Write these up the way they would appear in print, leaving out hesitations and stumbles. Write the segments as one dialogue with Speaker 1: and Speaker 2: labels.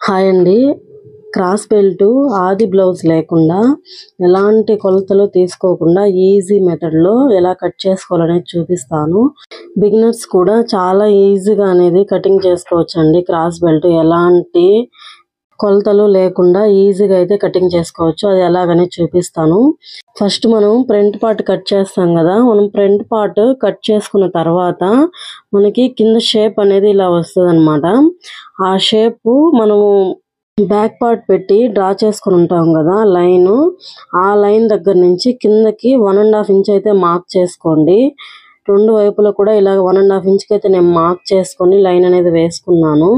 Speaker 1: Hi అండి. Cross belt ఆది blouse లేకుండా ఎలాంటి కొలతలు తీసుకోకుండా ఈజీ మెథడ్లో ఎలా కట్ చేసుకోవాలనేది చూపిస్తాను. బిగినర్స్ కూడా చాలా ఈజీగా అనేది కటింగ్ చేసుకోవచ్చండి. క్రాస్ బెల్ట్ ఎలాంటి కొలతలు లేకుండా ఈజీగా అయితే కటింగ్ చేసుకోవచ్చు. అది ఎలాగనేది చూపిస్తాను. ఫస్ట్ మనం ఫ్రంట్ పార్ట్ కట్ చేస్తాం కదా, మనం ఫ్రంట్ పార్ట్ కట్ చేసుకున్న తర్వాత మనకి కింద షేప్ అనేది ఇలా వస్తుంది అనమాట. ఆ షేప్ మనము బ్యాక్ పార్ట్ పెట్టి డ్రా చేసుకుని ఉంటాం కదా లైన్, ఆ లైన్ దగ్గర నుంచి కిందకి 1.5 ఇంచ్ అయితే మార్క్ చేసుకోండి. రెండు వైపులా కూడా ఇలా 1.5 ఇంచ్కి అయితే నేను మార్క్ చేసుకొని లైన్ అనేది వేసుకున్నాను.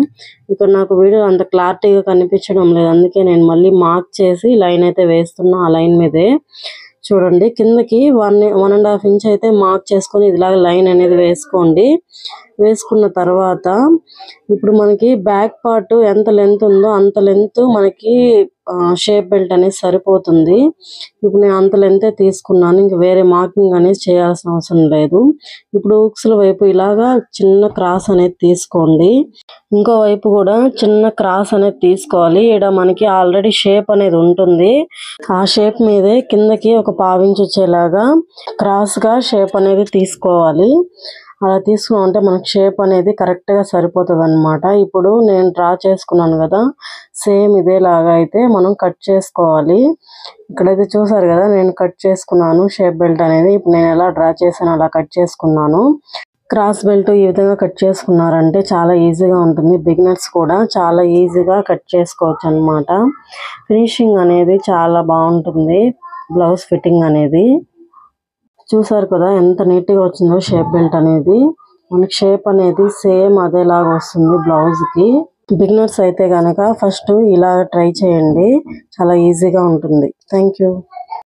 Speaker 1: ఇక్కడ నాకు వీడియో అంత క్లారిటీగా కనిపించడం లేదు, అందుకే నేను మళ్ళీ మార్క్ చేసి లైన్ అయితే వేస్తున్నా. ఆ లైన్ మీదే చూడండి, కిందకి 1.5 ఇంచ్ అయితే మార్క్ చేసుకొని ఇదిలాగా లైన్ అనేది వేసుకోండి. వేసుకున్న తర్వాత ఇప్పుడు మనకి బ్యాక్ పార్ట్ ఎంత లెంత్ ఉందో అంత లెంత్ మనకి షేప్ బెల్ట్ అనేది సరిపోతుంది. ఇప్పుడు నేను అంత లెంతే తీసుకున్నాను, ఇంక వేరే మార్కింగ్ అనేది చేయాల్సిన అవసరం లేదు. ఇప్పుడు ఉక్సుల వైపు ఇలాగా చిన్న క్రాస్ అనేది తీసుకోండి. ఇంకో వైపు కూడా చిన్న క్రాస్ అనేది తీసుకోవాలి. ఇక్కడ మనకి ఆల్రెడీ షేప్ అనేది ఉంటుంది, ఆ షేప్ మీదే కిందకి ఒక 1/2 ఇంచ్ వచ్చేలాగా క్రాస్గా షేప్ అనేది తీసుకోవాలి. అలా తీసుకున్నామంటే మనకి షేప్ అనేది కరెక్ట్గా సరిపోతుంది అనమాట. ఇప్పుడు నేను డ్రా చేసుకున్నాను కదా, సేమ్ ఇదేలాగా అయితే మనం కట్ చేసుకోవాలి. ఇక్కడైతే చూసారు కదా, నేను కట్ చేసుకున్నాను షేప్ బెల్ట్ అనేది. ఇప్పుడు నేను ఎలా డ్రా చేశాను అలా కట్ చేసుకున్నాను. క్రాస్ బెల్ట్ ఈ విధంగా కట్ చేసుకున్నారంటే చాలా ఈజీగా ఉంటుంది. బిగినర్స్ కూడా చాలా ఈజీగా కట్ చేసుకోవచ్చు అనమాట. ఫినిషింగ్ అనేది చాలా బాగుంటుంది, బ్లౌజ్ ఫిట్టింగ్ అనేది. చూసారు కదా ఎంత నీట్గా వచ్చిందో షేప్ బెల్ట్ అనేది. మనకి షేప్ అనేది సేమ్ అదేలాగా వస్తుంది బ్లౌజ్కి. బిగినర్స్ అయితే కనుక ఫస్ట్ ఇలా ట్రై చేయండి, చాలా ఈజీగా ఉంటుంది. Thank you.